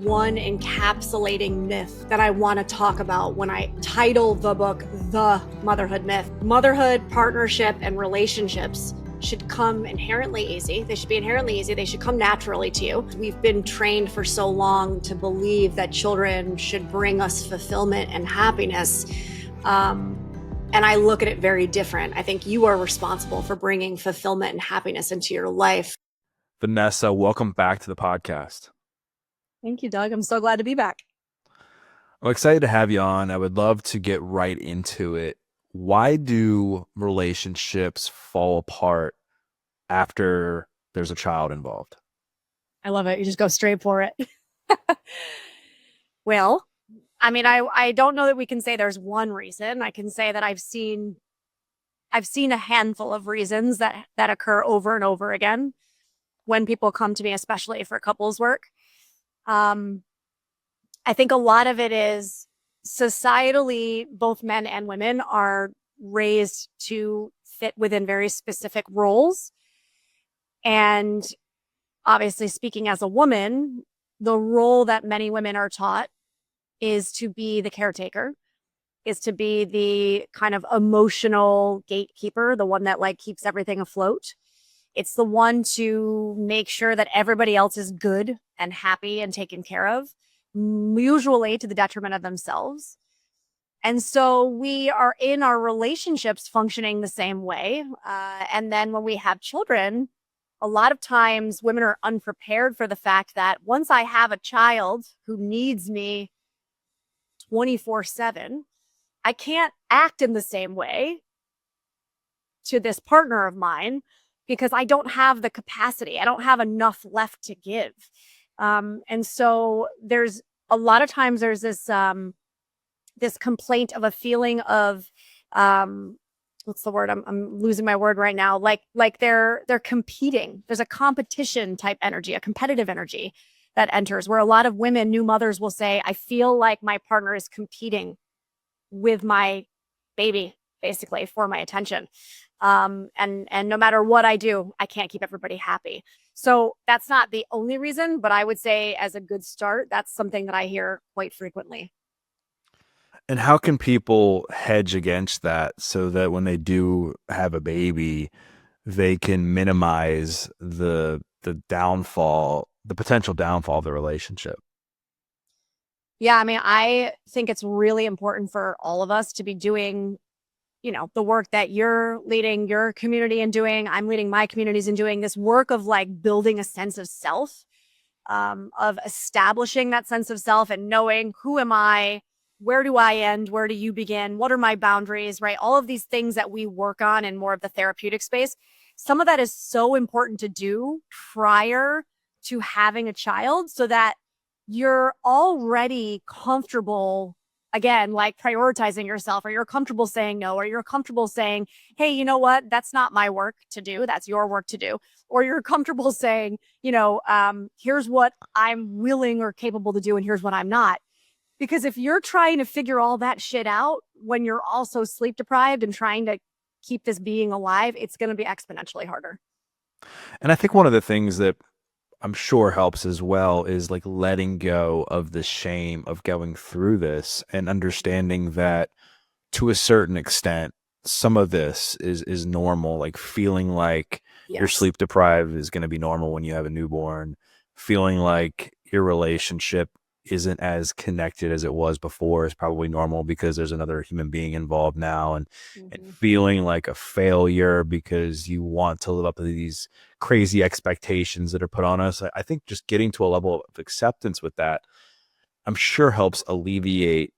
One encapsulating myth that I want to talk about when I title the book The Motherhood Myth. Motherhood, partnership, and relationships should come inherently easy. They should be inherently easy. They should come naturally to you. We've been trained for so long to believe that children should bring us fulfillment and happiness. And I look at it very different. I think you are responsible for bringing fulfillment and happiness into your life. Vanessa, welcome back to the podcast. Thank you, Doug. I'm so glad to be back. I'm excited to have you on. I would love to get right into it. Why do relationships fall apart after there's a child involved? I love it. You just go straight for it. Well, I mean, I don't know that we can say there's one reason. I can say that I've seen a handful of reasons that occur over and over again when people come to me, especially for couples work. I think a lot of it is societally, both men and women are raised to fit within very specific roles. And obviously, speaking as a woman, the role that many women are taught is to be the caretaker, is to be the kind of emotional gatekeeper, the one that like keeps everything afloat. It's the one to make sure that everybody else is good and happy and taken care of, usually to the detriment of themselves. And so we are in our relationships functioning the same way. And then when we have children, a lot of times women are unprepared for the fact that once I have a child who needs me 24/7, I can't act in the same way to this partner of mine because I don't have the capacity. I don't have enough left to give. And so there's a lot of times there's this complaint of a feeling of what's the word? I'm losing my word right now. Like they're competing. There's a competition type energy, a competitive energy that enters where a lot of women, new mothers will say, I feel like my partner is competing with my baby, basically, for my attention. And no matter what I do, I can't keep everybody happy. So that's not the only reason, but I would say as a good start, that's something that I hear quite frequently. And how can people hedge against that so that when they do have a baby, they can minimize the downfall, the potential downfall of the relationship? Yeah, I mean, I think it's really important for all of us to be doing, the work that you're leading your community and doing. I'm leading my communities and doing this work of like building a sense of self, of establishing that sense of self and knowing who am I, where do I end, where do you begin, what are my boundaries, right? All of these things that we work on in more of the therapeutic space. Some of that is so important to do prior to having a child so that you're already comfortable, again, like prioritizing yourself, or you're comfortable saying no, or you're comfortable saying, hey, you know what? That's not my work to do. That's your work to do. Or you're comfortable saying, here's what I'm willing or capable to do, and here's what I'm not. Because if you're trying to figure all that shit out when you're also sleep deprived and trying to keep this being alive, it's going to be exponentially harder. And I think one of the things that I'm sure helps as well is like letting go of the shame of going through this and understanding that to a certain extent, some of this is normal, like feeling like you're Yes. sleep deprived is going to be normal when you have a newborn, feeling like your relationship isn't as connected as it was before is probably normal because there's another human being involved now, and Mm-hmm. feeling like a failure because you want to live up to these crazy expectations that are put on us. I think just getting to a level of acceptance with that, I'm sure helps alleviate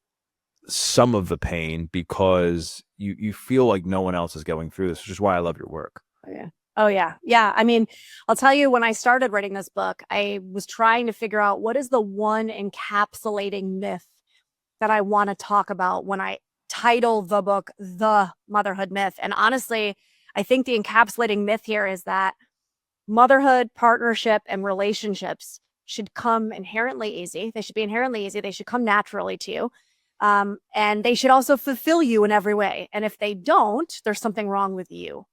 some of the pain because you feel like no one else is going through this, which is why I love your work. Oh, yeah. Oh, yeah. Yeah. I mean, I'll tell you, when I started writing this book, I was trying to figure out what is the one encapsulating myth that I want to talk about when I title the book The Motherhood Myth. And honestly, I think the encapsulating myth here is that motherhood, partnership, and relationships should come inherently easy. They should be inherently easy. They should come naturally to you. And they should also fulfill you in every way. And if they don't, there's something wrong with you.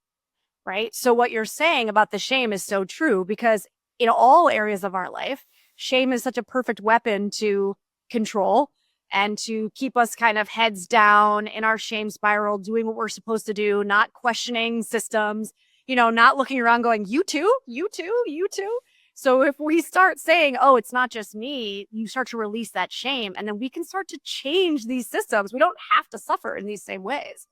Right. So what you're saying about the shame is so true because in all areas of our life, shame is such a perfect weapon to control and to keep us kind of heads down in our shame spiral, doing what we're supposed to do, not questioning systems, not looking around going, you too, you too, you too. So if we start saying, oh, it's not just me, you start to release that shame, and then we can start to change these systems. We don't have to suffer in these same ways.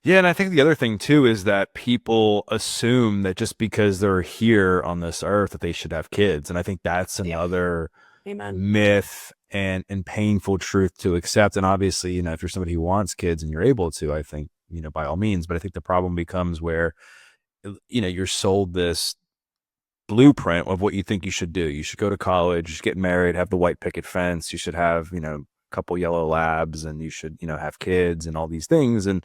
Yeah, and I think the other thing too is that people assume that just because they're here on this earth that they should have kids. And I think that's Yeah. another Amen. myth and painful truth to accept. And obviously, if you're somebody who wants kids and you're able to, I think, by all means, but I think the problem becomes where you're sold this blueprint of what you think you should do. You should go to college, get married, have the white picket fence, you should have, a couple yellow labs, and you should, have kids and all these things. And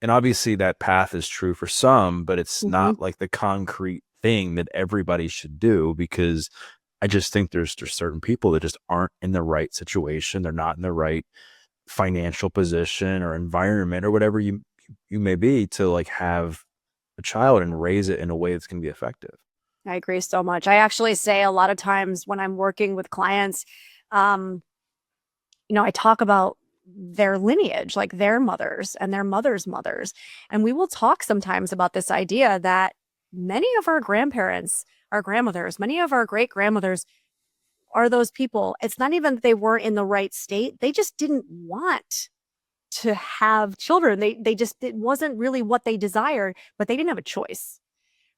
obviously that path is true for some, but it's Mm-hmm. not like the concrete thing that everybody should do, because I just think there's certain people that just aren't in the right situation. They're not in the right financial position or environment or whatever you may be to like have a child and raise it in a way that's going to be effective. I agree so much. I actually say a lot of times when I'm working with clients, um, I talk about their lineage, like their mothers and their mothers' mothers. And we will talk sometimes about this idea that many of our grandparents, our grandmothers, many of our great grandmothers are those people. It's not even that they weren't in the right state. They just didn't want to have children. They just, it wasn't really what they desired, but they didn't have a choice.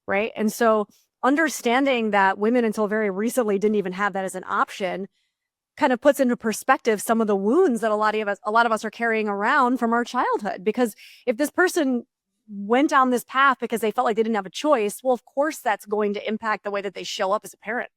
Right. And so understanding that women until very recently didn't even have that as an option kind of puts into perspective some of the wounds that a lot of us are carrying around from our childhood. Because if this person went down this path because they felt like they didn't have a choice, well, of course that's going to impact the way that they show up as a parent.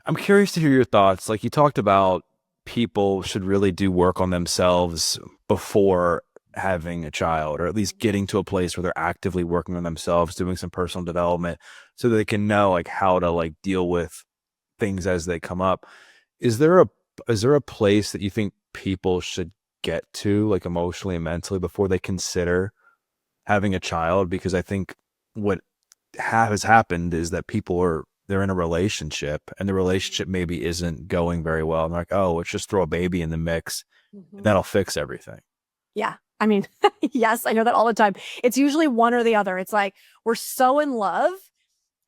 I'm curious to hear your thoughts. Like you talked about, people should really do work on themselves before having a child, or at least getting to a place where they're actively working on themselves, doing some personal development so that they can know like how to like deal with things as they come up. Is there a place that you think people should get to like emotionally and mentally before they consider having a child? Because I think what has happened is that they're in a relationship and the relationship maybe isn't going very well. And they're like, oh, let's just throw a baby in the mix and Mhm. that'll fix everything. Yeah. I mean, yes, I know that all the time. It's usually one or the other. It's like we're so in love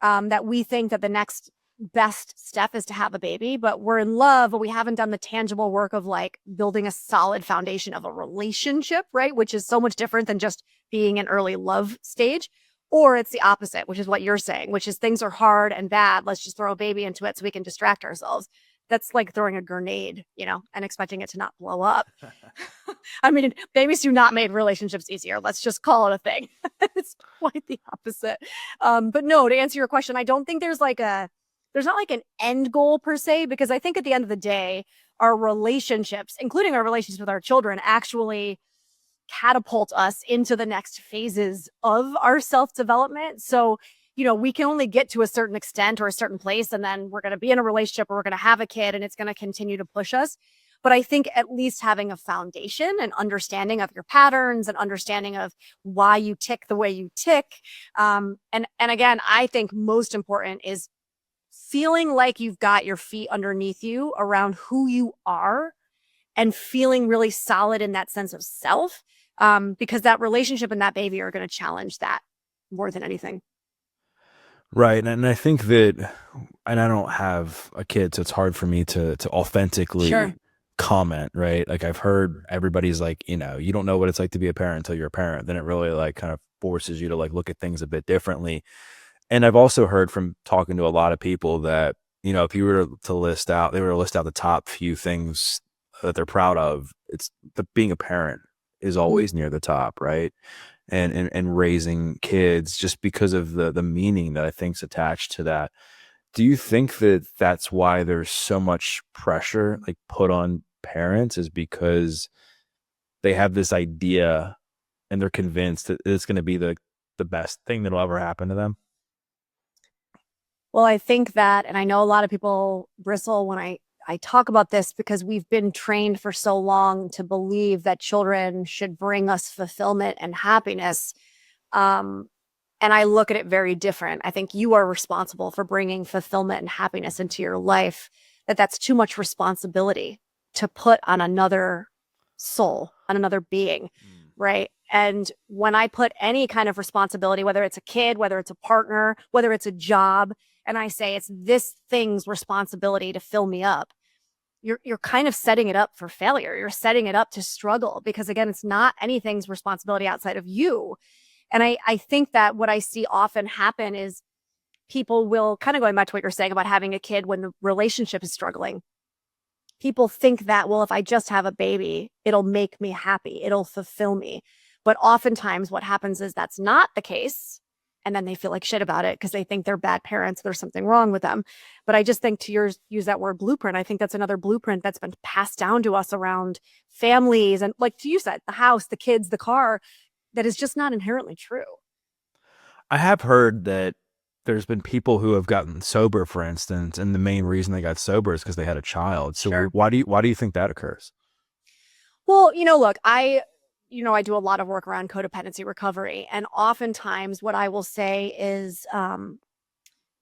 that we think that the next best step is to have a baby, but we're in love, but we haven't done the tangible work of like building a solid foundation of a relationship, right? Which is so much different than just being an early love stage. Or it's the opposite, which is what you're saying, which is things are hard and bad. Let's just throw a baby into it so we can distract ourselves. That's like throwing a grenade, and expecting it to not blow up. I mean, babies do not make relationships easier. Let's just call it a thing. It's quite the opposite. But no, to answer your question, I don't think there's not like an end goal per se, because I think at the end of the day, our relationships, including our relationships with our children, actually catapult us into the next phases of our self development. So, we can only get to a certain extent or a certain place, and then we're going to be in a relationship or we're going to have a kid and it's going to continue to push us. But I think at least having a foundation and understanding of your patterns and understanding of why you tick the way you tick. And again, I think most important is feeling like you've got your feet underneath you around who you are and feeling really solid in that sense of self, because that relationship and that baby are going to challenge that more than anything. Right. And I think that, and I don't have a kid, so it's hard for me to authentically Sure. comment, right? Like I've heard everybody's like, you don't know what it's like to be a parent until you're a parent. Then it really like kind of forces you to like look at things a bit differently. And I've also heard from talking to a lot of people that, if you were to list out, they were to list out the top few things that they're proud of, it's the being a parent is Mhm. always near the top, right? And raising kids, just because of the meaning that I think's attached to that. Do you think that that's why there's so much pressure like put on parents, is because they have this idea and they're convinced that it's going to be the best thing that'll ever happen to them? Well, I think that, and I know a lot of people bristle when I talk about this, because we've been trained for so long to believe that children should bring us fulfillment and happiness. Um, And I look at it very different. I think you are responsible for bringing fulfillment and happiness into your life, that's too much responsibility to put on another soul, on another being, Mm. right? And when I put any kind of responsibility, whether it's a kid, whether it's a partner, whether it's a job, and I say it's this thing's responsibility to fill me up, you're kind of setting it up for failure. You're setting it up to struggle because again, it's not anything's responsibility outside of you. And I think that what I see often happen is people will kind of going back to what you're saying about having a kid when the relationship is struggling. People think that, well, if I just have a baby, it'll make me happy, it'll fulfill me. But oftentimes, what happens is that's not the case. And then they feel like shit about it because they think they're bad parents. There's something wrong with them. But I just think to use that word blueprint, I think that's another blueprint that's been passed down to us around families. And like you said, the house, the kids, the car, that is just not inherently true. I have heard that there's been people who have gotten sober, for instance, and the main reason they got sober is because they had a child. So Sure. why do you think that occurs? Well, look, I do a lot of work around codependency recovery. And oftentimes, what I will say is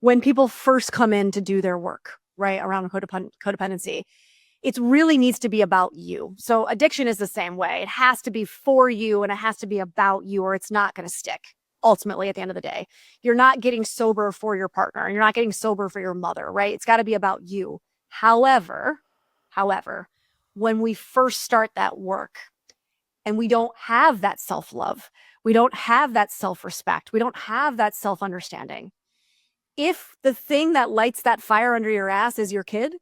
when people first come in to do their work, right, around codependency, it really needs to be about you. So addiction is the same way. It has to be for you and it has to be about you, or it's not going to stick. Ultimately, at the end of the day, you're not getting sober for your partner and you're not getting sober for your mother, right? It's got to be about you. However, however, when we first start that work and we don't have that self love, we don't have that self respect, we don't have that self understanding. If the thing that lights that fire under your ass is your kid,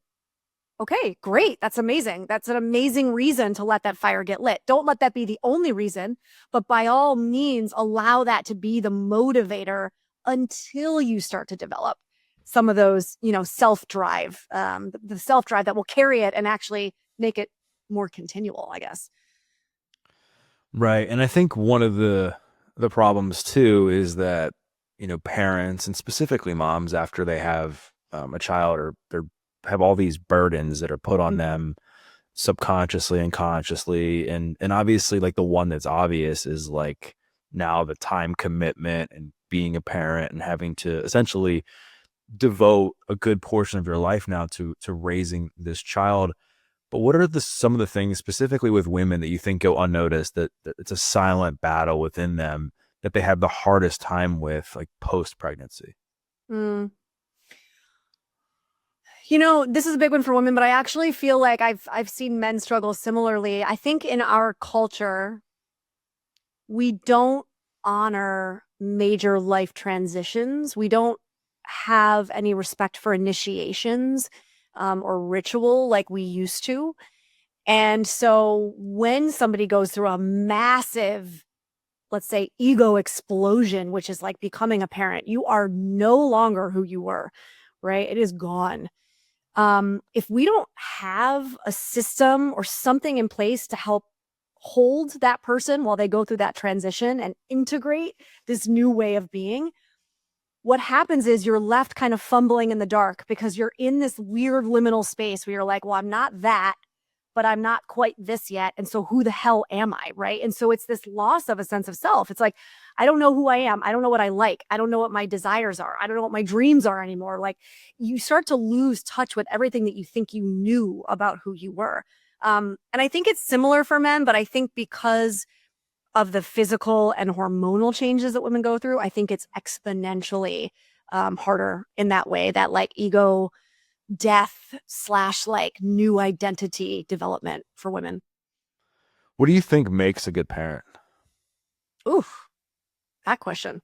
okay, great. That's amazing. That's an amazing reason to let that fire get lit. Don't let that be the only reason, but by all means, allow that to be the motivator until you start to develop some of those, self drive, the self drive that will carry it and actually make it more continual, I guess. Right. And I think one of the problems too is that, parents and specifically moms after they have a child or they have all these burdens that are put on them subconsciously and consciously and obviously like the one that's obvious is like now the time commitment and being a parent and having to essentially devote a good portion of your life now to raising this child. But what are some of the things specifically with women that you think go unnoticed that it's a silent battle within them that they have the hardest time with, like post pregnancy? Mm. This is a big one for women, but I actually feel like I've seen men struggle similarly. I think in our culture, we don't honor major life transitions. We don't have any respect for initiations or ritual like we used to. And so when somebody goes through a massive, let's say, ego explosion, which is like becoming a parent, you are no longer who you were, right? It is gone. If we don't have a system or something in place to help hold that person while they go through that transition and integrate this new way of being, what happens is you're left kind of fumbling in the dark because you're in this weird liminal space where you're like, well, I'm not that, but I'm not quite this yet. And so who the hell am I? Right. And so it's this loss of a sense of self. It's like, I don't know who I am. I don't know what I like. I don't know what my desires are. I don't know what my dreams are anymore. Like you start to lose touch with everything that you think you knew about who you were. And I think it's similar for men, but I think because of the physical and hormonal changes that women go through, I think it's exponentially harder in that way, that like ego death slash like new identity development for women. What do you think makes a good parent? Oof, that question.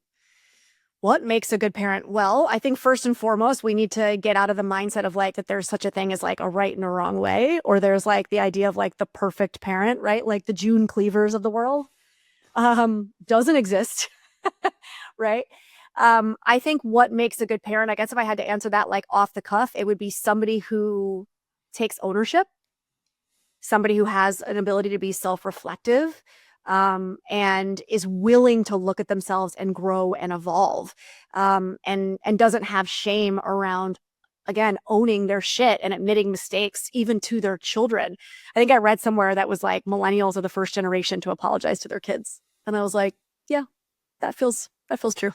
What makes a good parent? Well, I think first and foremost, we need to get out of the mindset of like that there's such a thing as like a right and a wrong way, or there's like the idea of like the perfect parent, right? Like the June Cleavers of the world. Doesn't exist. Right. I think what makes a good parent, I guess if I had to answer that like off the cuff, it would be somebody who takes ownership, somebody who has an ability to be self-reflective, and is willing to look at themselves and grow and evolve, and doesn't have shame around, again, owning their shit and admitting mistakes even to their children. I think I read somewhere that was like millennials are the first generation to apologize to their kids. And I was like, yeah, that feels That feels true.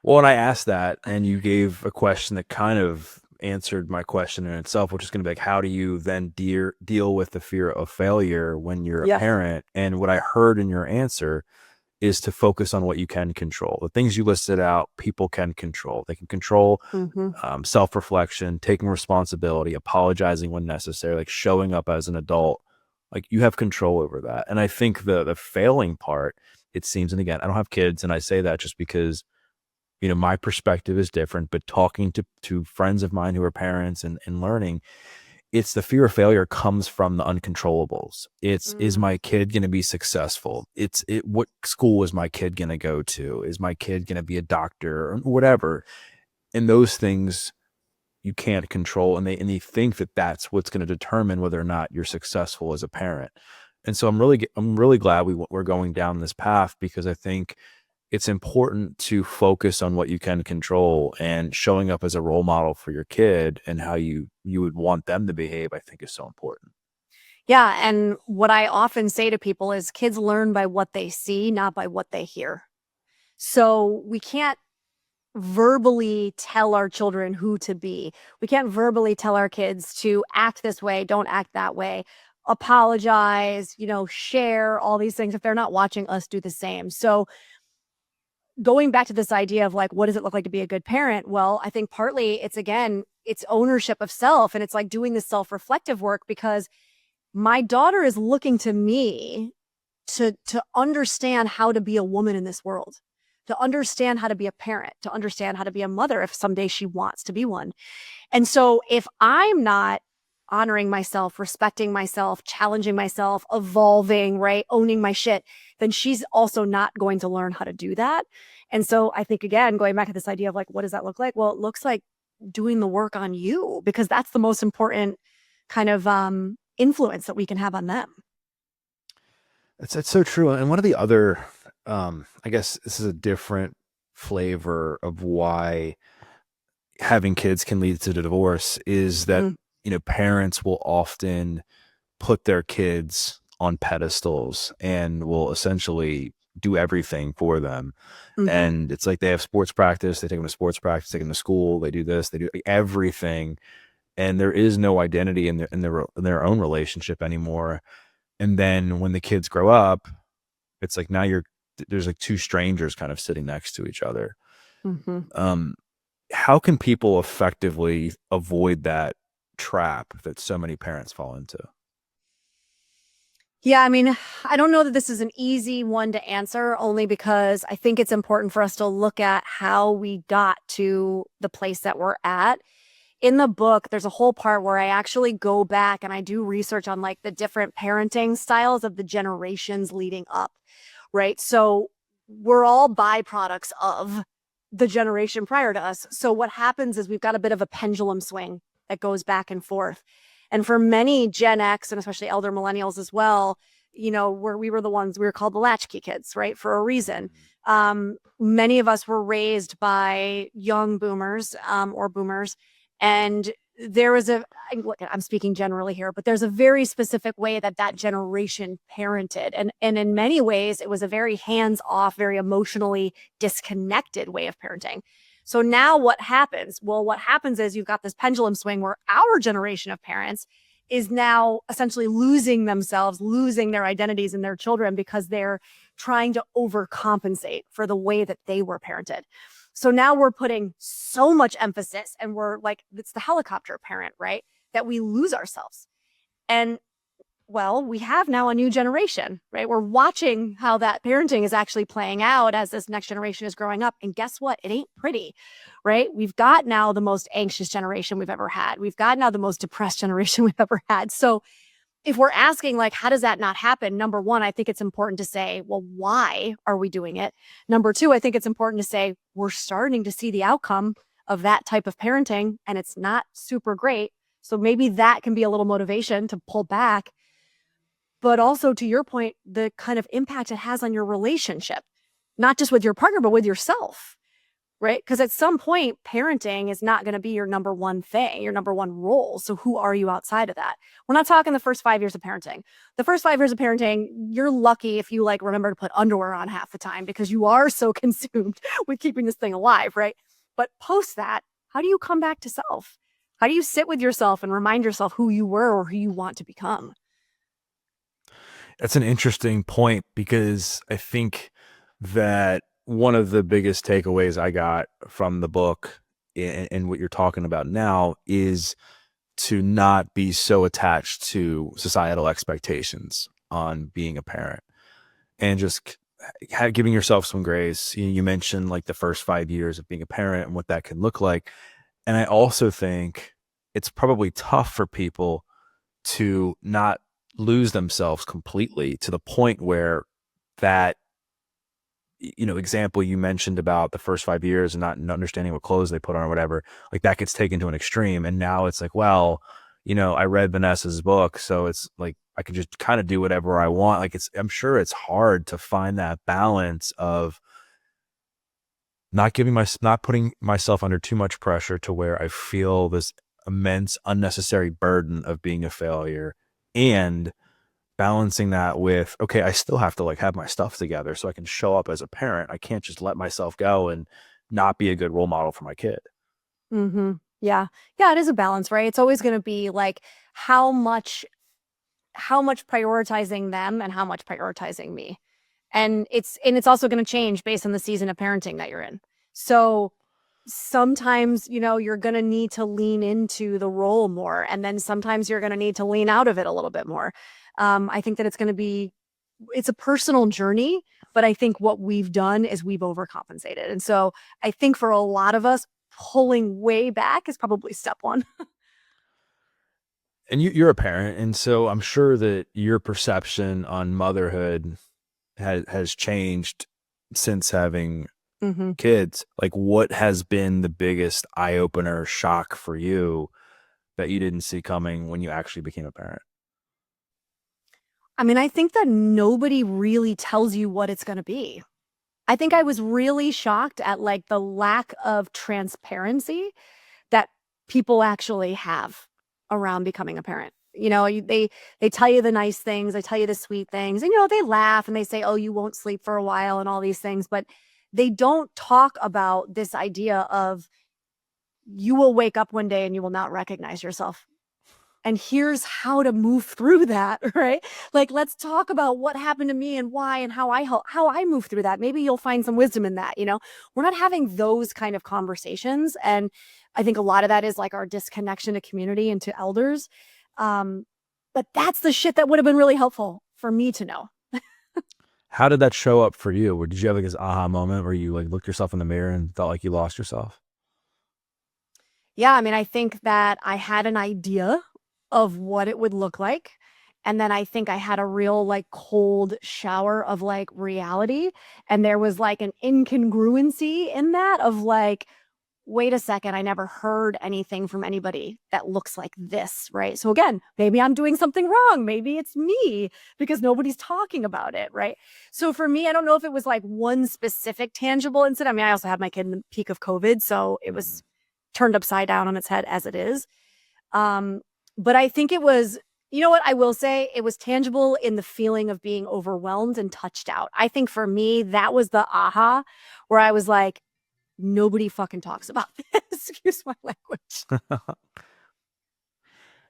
Well, and I asked that, and you gave a question that kind of answered my question in itself, which is going to be like, how do you then deal with the fear of failure when you're a Yeah. parent? And what I heard in your answer is to focus on what you can control. The things you listed out, people can control. They can control Mm-hmm. self-reflection, taking responsibility, apologizing when necessary, like showing up as an adult. Like you have control over that. And I think the failing part, it seems, and again, I don't have kids, and I say that just because my perspective is different, but talking to friends of mine who are parents and learning, it's the fear of failure comes from the uncontrollables. It's, is Mm. my kid going to be successful? What school is my kid going to go to? Is my kid going to be a doctor or whatever? And those things you can't control, and they think that that's what's going to determine whether or not you're successful as a parent. And so I'm really glad we're going down this path, because I think it's important to focus on what you can control, and showing up as a role model for your kid and how you would want them to behave, I think is so important. Yeah. And what I often say to people is kids learn by what they see, not by what they hear. So we can't verbally tell our children who to be. We can't verbally tell our kids to act this way, don't act that way, apologize, share all these things if they're not watching us do the same. So going back to this idea of like, what does it look like to be a good parent? Well, I think partly it's again, it's ownership of self. And it's like doing this self reflective work because my daughter is looking to me to understand how to be a woman in this world, to understand how to be a parent, to understand how to be a mother if someday she wants to be one. And so if I'm not honoring myself, respecting myself, challenging myself, evolving, right, owning my shit, then she's also not going to learn how to do that. And so I think, again, going back to this idea of like, what does that look like? Well, it looks like doing the work on you because that's the most important kind of influence that we can have on them. It's so true. And one of the other, I guess this is a different flavor of why having kids can lead to divorce, is that, Mm, parents will often put their kids on pedestals and will essentially do everything for them. mhm. And it's like they have sports practice, they take them to sports practice, take them to school, they do this, they do everything. And there is no identity in their own relationship anymore. And then when the kids grow up, it's like now there's like two strangers kind of sitting next to each other. Mhm. Um, how can people effectively avoid that trap that so many parents fall into? Yeah, I mean, I don't know that this is an easy one to answer only because I think it's important for us to look at how we got to the place that we're at. In the book, there's a whole part where I actually go back and I do research on like the different parenting styles of the generations leading up, right? So we're all byproducts of the generation prior to us. So what happens is we've got a bit of a pendulum swing that goes back and forth. And for many Gen X and especially elder millennials as well, where we were the ones, we were called the latchkey kids, right? For a reason. Many of us were raised by young boomers or boomers. And there was look, I'm speaking generally here, but there's a very specific way that that generation parented. And in many ways, it was a very hands off, very emotionally disconnected way of parenting. So now what happens? Well, what happens is you've got this pendulum swing where our generation of parents is now essentially losing themselves, losing their identities in their children because they're trying to overcompensate for the way that they were parented. So now we're putting so much emphasis and we're like, it's the helicopter parent, right? That we lose ourselves. And well, we have now a new generation, right? We're watching how that parenting is actually playing out as this next generation is growing up. And guess what? It ain't pretty, right? We've got now the most anxious generation we've ever had. We've got now the most depressed generation we've ever had. So if we're asking, like, how does that not happen? Number one, I think it's important to say, well, why are we doing it? Number two, I think it's important to say, we're starting to see the outcome of that type of parenting and it's not super great. So maybe that can be a little motivation to pull back, but also to your point, the kind of impact it has on your relationship, not just with your partner, but with yourself. right? Because at some point, parenting is not going to be your number one thing, your number one role. So who are you outside of that? We're not talking the first 5 years of parenting. The first 5 years of parenting, you're lucky if you like remember to put underwear on half the time because you are so consumed with keeping this thing alive, right? But post that, how do you come back to self? How do you sit with yourself and remind yourself who you were or who you want to become? That's an interesting point because I think that one of the biggest takeaways I got from the book and what you're talking about now is to not be so attached to societal expectations on being a parent and just giving yourself some grace. You mentioned like the first 5 years of being a parent and what that can look like. And I also think it's probably tough for people to not lose themselves completely to the point where that example you mentioned about the first 5 years and not understanding what clothes they put on or whatever, like that gets taken to an extreme. And now it's like, well, I read Vanessa's book, so it's like I can just kind of do whatever I want. Like I'm sure it's hard to find that balance of not putting myself under too much pressure to where I feel this immense unnecessary burden of being a failure, and balancing that with, okay, I still have to like have my stuff together so I can show up as a parent. I can't just let myself go and not be a good role model for my kid. Mm-hmm. Yeah. Yeah, it is a balance, right? It's always going to be like how much prioritizing them and how much prioritizing me. And it's also going to change based on the season of parenting that you're in. So sometimes, you're going to need to lean into the role more, and then sometimes you're going to need to lean out of it a little bit more. I think that it's a personal journey, but I think what we've done is we've overcompensated. And so I think for a lot of us, pulling way back is probably step one. And you're a parent, and so I'm sure that your perception on motherhood has changed since having Mm-hmm. kids. Like, what has been the biggest eye opener shock for you that you didn't see coming when you actually became a parent? I mean, I think that nobody really tells you what it's going to be. I think I was really shocked at like the lack of transparency that people actually have around becoming a parent. They tell you the nice things, they tell you the sweet things, and they laugh and they say, "Oh, you won't sleep for a while," and all these things, but they don't talk about this idea of you will wake up one day and you will not recognize yourself, and here's how to move through that. Right? Like, let's talk about what happened to me and why and how I move through that. Maybe you'll find some wisdom in that. We're not having those kind of conversations, and I think a lot of that is like our disconnection to community and to elders. um but that's the shit that would have been really helpful for me to know. How did that show up for you? Or did you have like this aha moment where you like looked yourself in the mirror and felt like you lost yourself? Yeah, I mean, I think that I had an idea of what it would look like. And then I think I had a real like cold shower of like reality. And there was like an incongruency in that of like, wait a second, I never heard anything from anybody that looks like this, right? So again, maybe I'm doing something wrong. Maybe it's me because nobody's talking about it, right? So for me, I don't know if it was like one specific tangible incident. I mean, I also had my kid in the peak of COVID, so it Mhm. was turned upside down on its head as it is. Um, but I think it was, you know what I will say? It was tangible in the feeling of being overwhelmed and touched out. I think for me, that was the aha where I was like, nobody fucking talks about this. Excuse my language.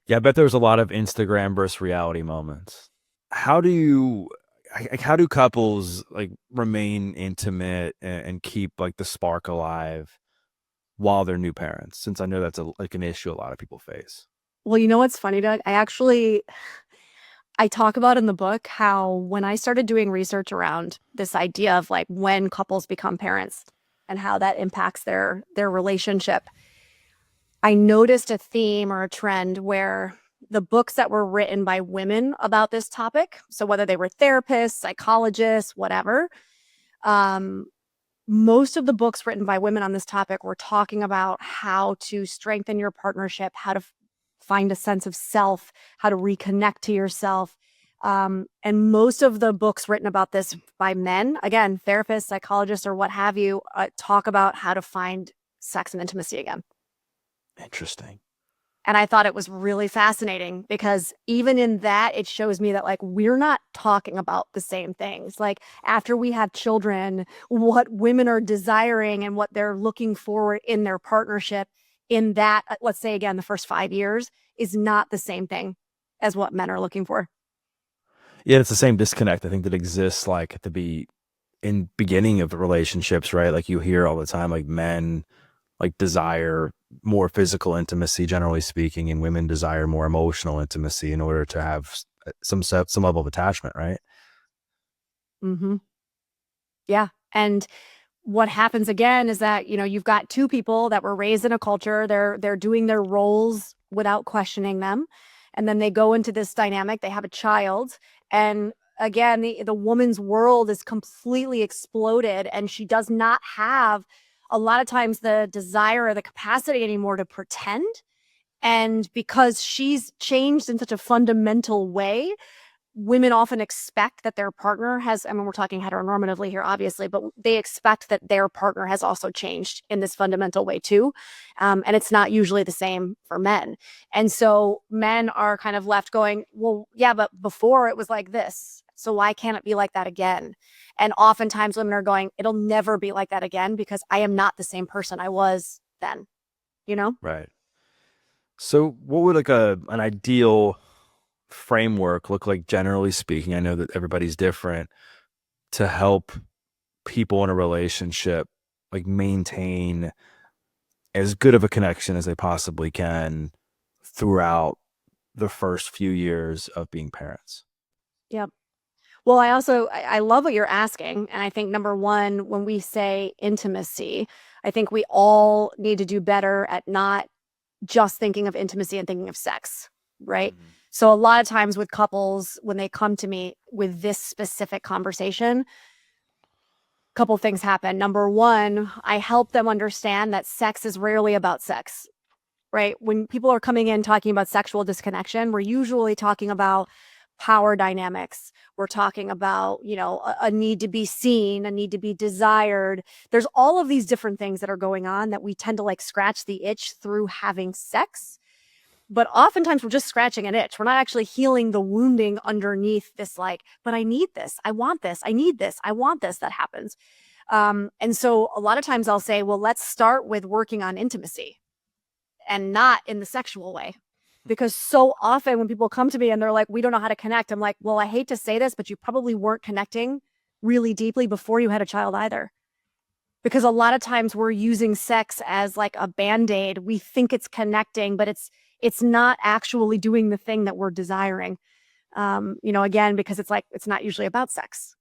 Yeah, I bet there was a lot of Instagram versus reality moments. How do you how do couples like remain intimate and keep like the spark alive while they're new parents? Since I know that's like an issue a lot of people face. Well, you know what's funny, Doug? I talk about in the book how when I started doing research around this idea of like when couples become parents and how that impacts their relationship, I noticed a theme or a trend where the books that were written by women about this topic, so whether they were therapists, psychologists, whatever, um, most of the books written by women on this topic were talking about how to strengthen your partnership, how to find a sense of self, how to reconnect to yourself. And most of the books written about this by men, again, therapists, psychologists, or what have you, talk about how to find sex and intimacy again. Interesting. And I thought it was really fascinating because even in that, it shows me that like we're not talking about the same things. Like after we have children, what women are desiring and what they're looking for in their partnership in that, let's say again, the first 5 years is not the same thing as what men are looking for. Yeah, it's the same disconnect I think that exists like at the in beginning of relationships, right? Like you hear all the time, like men like desire more physical intimacy, generally speaking, and women desire more emotional intimacy in order to have some level of attachment, right? Hmm. Yeah. And what happens again is that, you've got two people that were raised in a culture. They're doing their roles without questioning them. And then they go into this dynamic, they have a child, and again, the woman's world is completely exploded and she does not have a lot of times the desire or the capacity anymore to pretend. And because she's changed in such a fundamental way, women often expect that their partner has, I mean, we're talking heteronormatively here, obviously, but they expect that their partner has also changed in this fundamental way too. And it's not usually the same for men. And so men are kind of left going, well, yeah, but before it was like this. So why can't it be like that again? And oftentimes women are going, it'll never be like that again because I am not the same person I was then, you know? Right. So what would like a an ideal framework look like generally speaking? I know that everybody's different to help people in a relationship like maintain as good of a connection as they possibly can throughout the first few years of being parents. Yep. Well, I love what you're asking. And I think number one, when we say intimacy, I think we all need to do better at not just thinking of intimacy and thinking of sex, right? Mhm. So a lot of times with couples, when they come to me with this specific conversation, a couple things happen. Number one, I help them understand that sex is rarely about sex, right? When people are coming in talking about sexual disconnection, we're usually talking about power dynamics. We're talking about, a need to be seen, a need to be desired. There's all of these different things that are going on that we tend to like scratch the itch through having sex. But oftentimes we're just scratching an itch. We're not actually healing the wounding underneath this, like, but I need this. I want this. I need this. I want this. That happens. And so a lot of times I'll say, well, let's start with working on intimacy and not in the sexual way. Because so often when people come to me and they're like, we don't know how to connect, I'm like, well, I hate to say this, but you probably weren't connecting really deeply before you had a child either. Because a lot of times we're using sex as like a band-aid. We think it's connecting, but it's not actually doing the thing that we're desiring. Again, because it's like it's not usually about sex.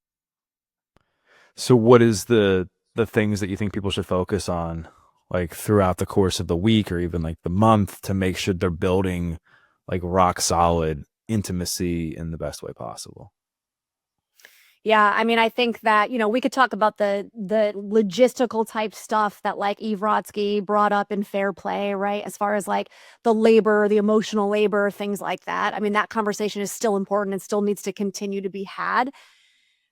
So what is the things that you think people should focus on like throughout the course of the week or even like the month to make sure they're building like rock solid intimacy in the best way possible? Yeah, I mean, I think that, we could talk about the logistical type stuff that like Eve Rodsky brought up in Fair Play, right? As far as like the labor, the emotional labor, things like that. I mean, that conversation is still important and still needs to continue to be had.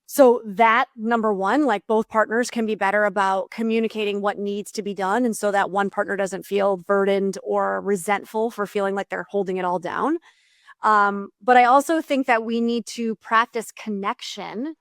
So that number one, like both partners can be better about communicating what needs to be done. And so that one partner doesn't feel burdened or resentful for feeling like they're holding it all down. But I also think that we need to practice connection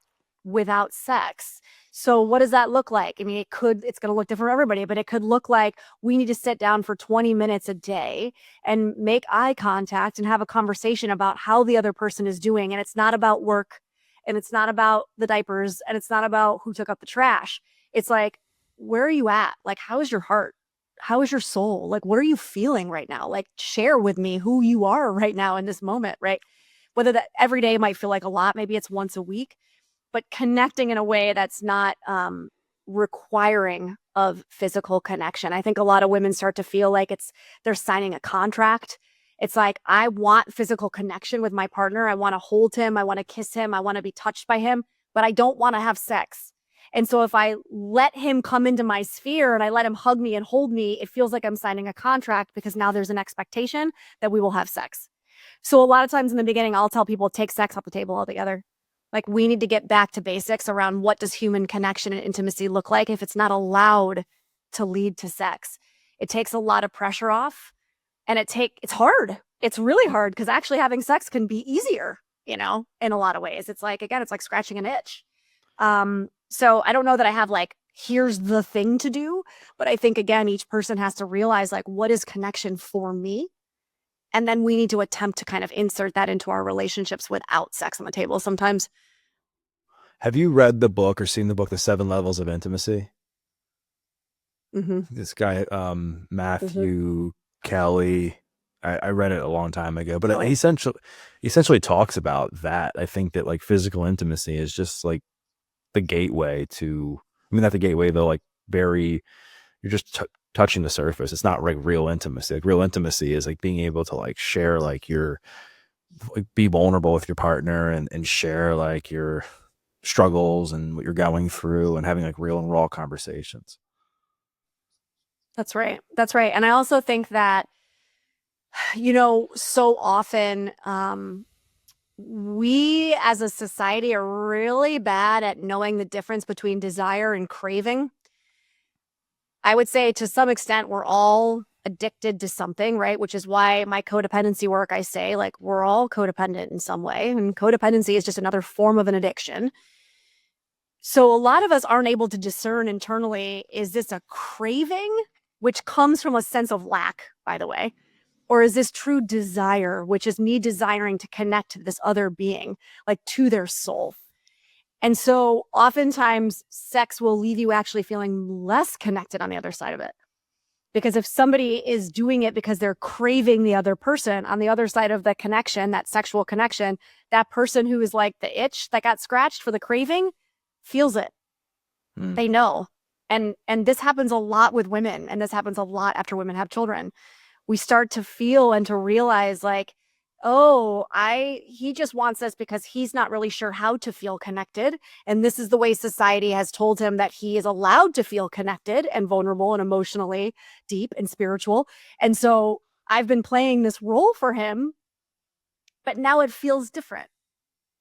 without sex. So what does that look like? I mean, it's going to look different for everybody, but it could look like we need to sit down for 20 minutes a day and make eye contact and have a conversation about how the other person is doing. And it's not about work and it's not about the diapers and it's not about who took up the trash. It's like, where are you at? Like, how is your heart? How is your soul? Like, what are you feeling right now? Like, share with me who you are right now in this moment, right? Whether that every day might feel like a lot, maybe it's once a week, but connecting in a way that's not requiring of physical connection. I think a lot of women start to feel like they're signing a contract. It's like, I want physical connection with my partner. I want to hold him. I want to kiss him. I want to be touched by him, but I don't want to have sex. And so if I let him come into my sphere and I let him hug me and hold me, it feels like I'm signing a contract because now there's an expectation that we will have sex. So a lot of times in the beginning, I'll tell people take sex off the table altogether. Like we need to get back to basics around what does human connection and intimacy look like if it's not allowed to lead to sex. It takes a lot of pressure off and it's hard. It's really hard because actually having sex can be easier, in a lot of ways. It's like, again, it's like scratching an itch. So I don't know that I have like, here's the thing to do, but I think again, each person has to realize like, what is connection for me? And then we need to attempt to kind of insert that into our relationships without sex on the table sometimes. Have you read the book or seen the book, The Seven Levels of Intimacy? Mm-hmm. This guy, Mm-hmm. Matthew Kelly. I read it a long time ago, but Oh, he essentially talks about that. I think that like physical intimacy is just like the gateway to, I mean, not the gateway though, like very, you're just touching the surface. It's not like real intimacy. Like real intimacy is like being able to like share like your, like be vulnerable with your partner and share like your struggles and what you're going through and having like real and raw conversations. that's right. That's right. And I also think that, so often we as a society are really bad at knowing the difference between desire and craving. I would say to some extent, we're all addicted to something, right? Which is why my codependency work, I say, like, we're all codependent in some way. And codependency is just another form of an addiction. So a lot of us aren't able to discern internally, is this a craving, which comes from a sense of lack, by the way? Or is this true desire, which is me desiring to connect to this other being, like to their soul? And so oftentimes sex will leave you actually feeling less connected on the other side of it. Because if somebody is doing it because they're craving the other person on the other side of the connection, that sexual connection, that person who is like the itch that got scratched for the craving feels it. Mm. They know. And this happens a lot with women, and this happens a lot after women have children. We start to feel and to realize like, oh, he just wants this because he's not really sure how to feel connected. And this is the way society has told him that he is allowed to feel connected and vulnerable and emotionally deep and spiritual. And so I've been playing this role for him, but now it feels different.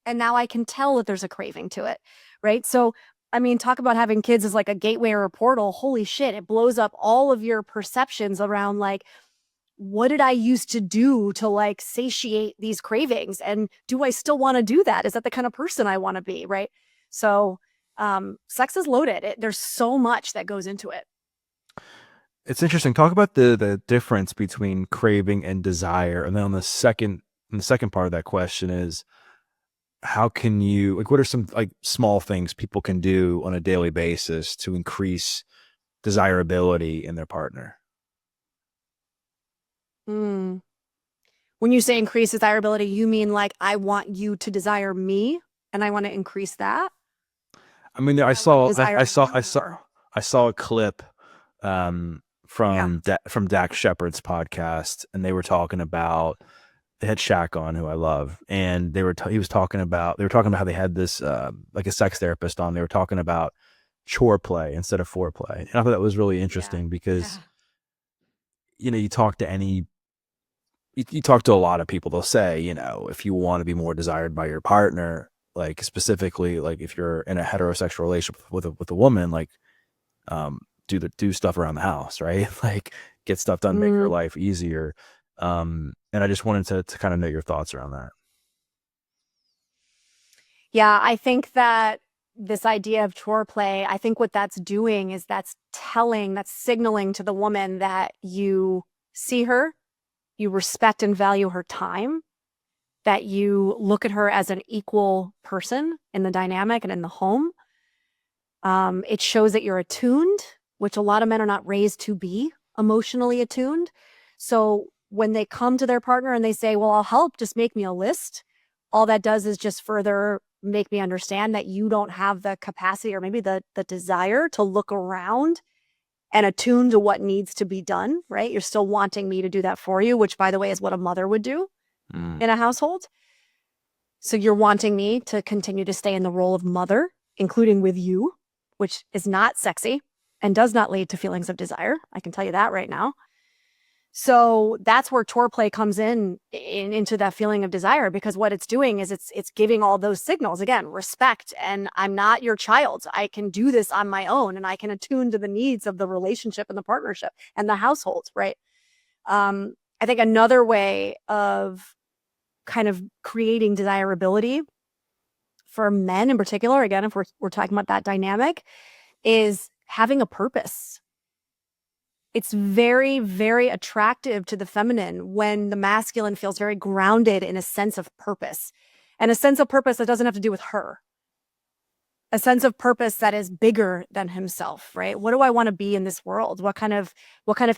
And now I can tell that there's a craving to it. Right. So, I mean, talk about having kids as like a gateway or a portal. Holy shit. It blows up all of your perceptions around like, what did I used to do to like satiate these cravings? And do I still want to do that? Is that the kind of person I want to be? Right. So, sex is loaded. There's so much that goes into it. It's interesting. Talk about the difference between craving and desire. And then on the second part of that question is how can you like what are some like small things people can do on a daily basis to increase desirability in their partner? Mm. When you say increase desirability, you mean like I want you to desire me and I want to increase that, I mean, or I want to desire you more? I saw a clip Yeah. from Dak Shepard's podcast, and they were talking about they had Shaq on, who I love, and he was talking about they were talking about how they had this like a sex therapist on. They were talking about chore play instead of foreplay, and I thought that was really Yeah. interesting because Yeah. you talk to you talk to a lot of people, they'll say, if you want to be more desired by your partner, like specifically, like if you're in a heterosexual relationship with a woman, like um, do stuff around the house, right? Like get stuff done, make her Mm. life easier. And I just wanted to kind of know your thoughts around that. Yeah, I think that this idea of chore play, I think what that's doing is that's signaling to the woman that you see her, you respect and value her time, that you look at her as an equal person in the dynamic and in the home. It shows that you're attuned, which a lot of men are not raised to be emotionally attuned. So when they come to their partner and they say, well, I'll help, just make me a list, all that does is just further make me understand that you don't have the capacity or maybe the desire to look around and attune to what needs to be done, right? You're still wanting me to do that for you, which by the way is what a mother would do Mm. in a household. So you're wanting me to continue to stay in the role of mother, including with you, which is not sexy and does not lead to feelings of desire. I can tell you that right now. So that's where tour play comes into that feeling of desire, because what it's doing is it's giving all those signals, again, respect, and I'm not your child. I can do this on my own, and I can attune to the needs of the relationship and the partnership and the household, right? I think another way of kind of creating desirability for men in particular, again, if we're talking about that dynamic, is having a purpose. It's very, very attractive to the feminine when the masculine feels very grounded in a sense of purpose, and a sense of purpose that doesn't have to do with her, a sense of purpose that is bigger than himself, right? What do I want to be in this world? What kind of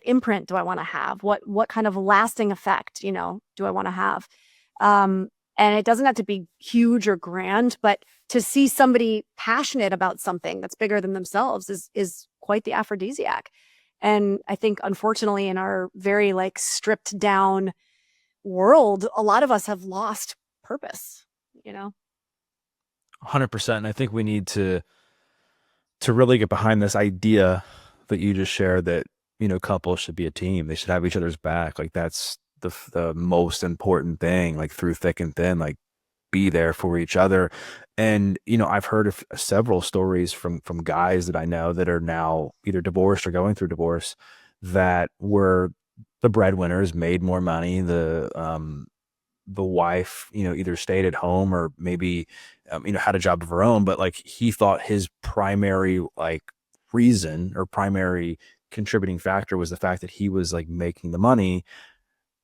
imprint do I want to have? What kind of lasting effect, do I want to have? And it doesn't have to be huge or grand, but to see somebody passionate about something that's bigger than themselves is quite the aphrodisiac. And I think, unfortunately, in our very like stripped down world, a lot of us have lost purpose, you know? 100%. And I think we need to really get behind this idea that you just shared, that, couples should be a team. They should have each other's back. Like that's the most important thing, like through thick and thin, like be there for each other. And, I've heard of several stories from guys that I know that are now either divorced or going through divorce, that were the breadwinners, made more money. The wife, either stayed at home or maybe, had a job of her own, but like he thought his primary like reason or primary contributing factor was the fact that he was like making the money.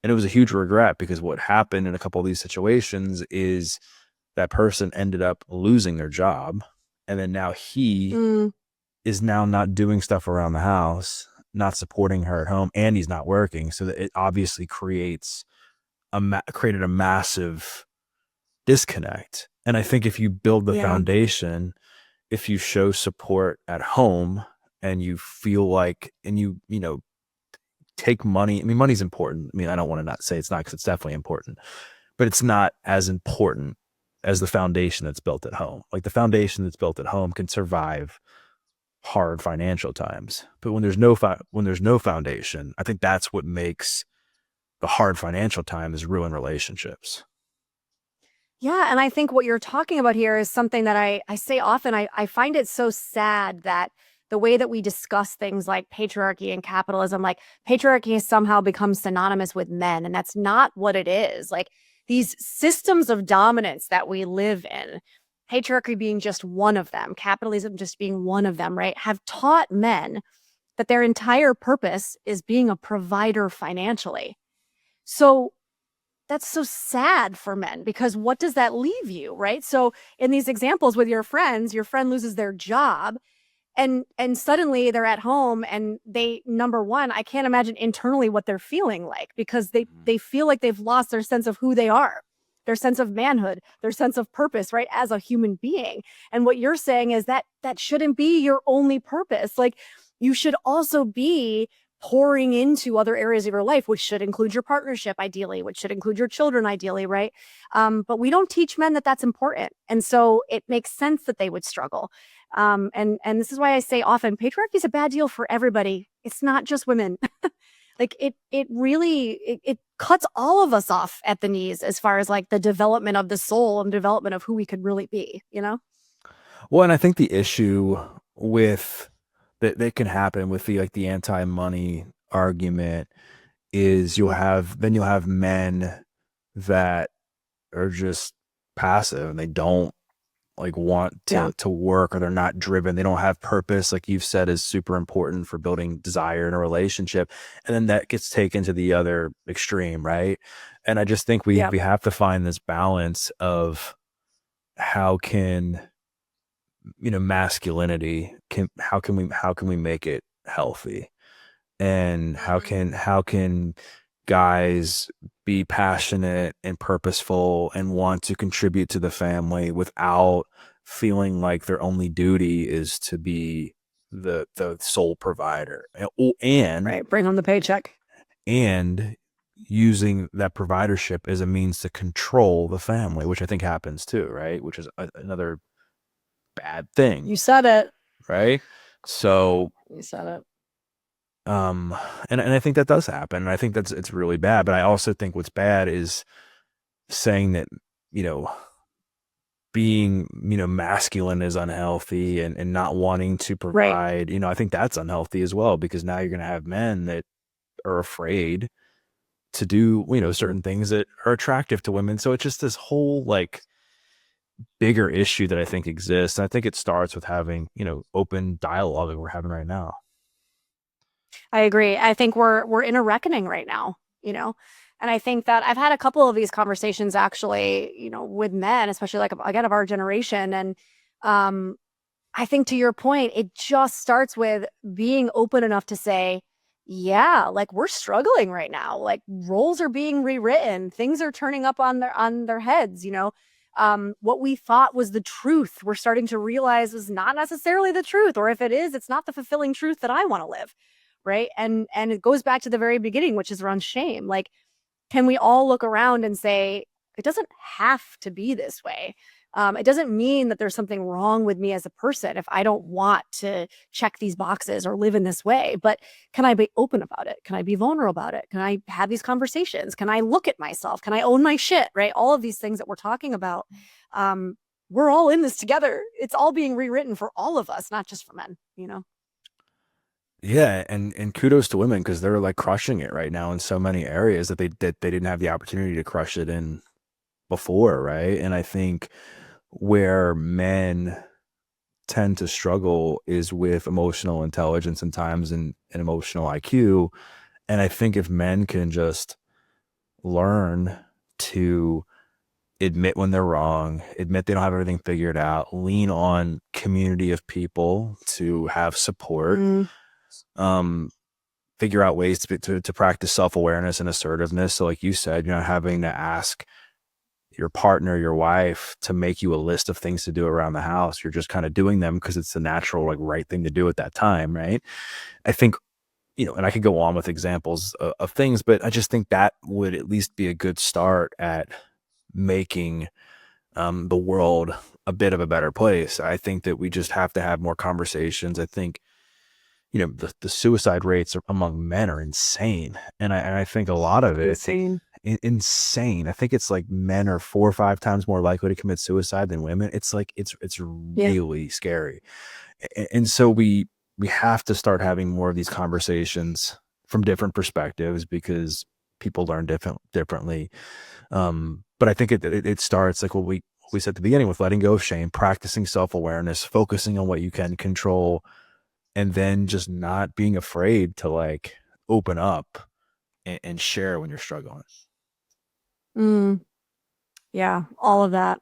And it was a huge regret, because what happened in a couple of these situations is that person ended up losing their job. And then now he Mm, is now not doing stuff around the house, not supporting her at home, and he's not working. So that it obviously created a massive disconnect. And I think if you build the yeah. foundation, if you show support at home, and you feel like, and take money. I mean, money's important. I mean, I don't want to not say it's not, because it's definitely important, but it's not as important as the foundation that's built at home. Like the foundation that's built at home can survive hard financial times, but when there's no foundation, I think that's what makes the hard financial times ruin relationships. Yeah. And I think what you're talking about here is something that I say often. I find it so sad that the way that we discuss things like patriarchy and capitalism, like patriarchy has somehow become synonymous with men. And that's not what it is. Like these systems of dominance that we live in, patriarchy being just one of them, capitalism just being one of them, right, have taught men that their entire purpose is being a provider financially. So that's so sad for men, because what does that leave you, right? So in these examples with your friends, your friend loses their job, and suddenly they're at home, and they, number one, I can't imagine internally what they're feeling like, because they feel like they've lost their sense of who they are, their sense of manhood, their sense of purpose, right, as a human being. And what you're saying is that that shouldn't be your only purpose. Like you should also be pouring into other areas of your life, which should include your partnership, ideally, which should include your children, ideally, right? But we don't teach men that that's important, and so it makes sense that they would struggle. And this is why I say often, patriarchy is a bad deal for everybody. It's not just women. Like it really it cuts all of us off at the knees as far as like the development of the soul and development of who we could really be. You know? Well, and I think the issue with that can happen with the like the anti-money argument is Mhm. you'll have men that are just passive, and they don't like want Yeah. to work, or they're not driven. They don't have purpose, like you've said, is super important for building desire in a relationship. And then that gets taken to the other extreme, right? And I just think Yeah. we have to find this balance of how can, masculinity can how can we make it healthy, and Mhm. how can guys be passionate and purposeful and want to contribute to the family without feeling like their only duty is to be the sole provider, and Right. Bring home the paycheck. and using that providership as a means to control the family, which I think happens too, right? Which is another bad thing, You said it. right? So You said it. Um, and I think that does happen. And I think it's really bad. But I also think what's bad is saying that, you know, being, masculine is unhealthy and not wanting to Right. provide, I think that's unhealthy as well, because now you're going to have men that are afraid to do, certain things that are attractive to women. So it's just this whole like bigger issue that I think exists. And I think it starts with having, open dialogue like we're having right now. I agree. I think we're in a reckoning right now, you know. And I think that I've had a couple of these conversations actually, with men, especially like again of our generation. And um I think to your point, it just starts with being open enough to say, yeah, like we're struggling right now. Like roles are being rewritten, things are turning up on their heads, you know. What we thought was the truth, we're starting to realize is not necessarily the truth, or if it is, it's not the fulfilling truth that I want to live. Right. And it goes back to the very beginning, which is around shame. Like, can we all look around and say, it doesn't have to be this way? It doesn't mean that there's something wrong with me as a person if I don't want to check these boxes or live in this way. But can I be open about it? Can I be vulnerable about it? Can I have these conversations? Can I look at myself? Can I own my shit? Right? All of these things that we're talking about. Um, we're all in this together. It's all being rewritten for all of us, not just for men, you know? Yeah, and kudos to women because they're like crushing it right now in so many areas that they didn't have the opportunity to crush it in before, right? And I think where men tend to struggle is with emotional intelligence and times and emotional IQ. And I think if men can just learn to admit when they're wrong, admit they don't have everything figured out, lean on community of people to have support, Mm, um, figure out ways to practice self-awareness and assertiveness. So like you said, having to ask your partner, your wife to make you a list of things to do around the house. You're just kind of doing them because it's the natural, like right thing to do at that time. Right. I think, and I could go on with examples of things, but I just think that would at least be a good start at making the world a bit of a better place. I think that we just have to have more conversations. I think, the suicide rates among men are insane. And I think a lot of it, insane. insane. I think it's like men are 4 or 5 times more likely to commit suicide than women. It's like, it's Yeah. really scary. And so we have to start having more of these conversations from different perspectives because people learn differently. But I think it starts like what we said at the beginning with letting go of shame, practicing self-awareness, focusing on what you can control, and then just not being afraid to like open up and share when you're struggling. Mm, yeah. All of that.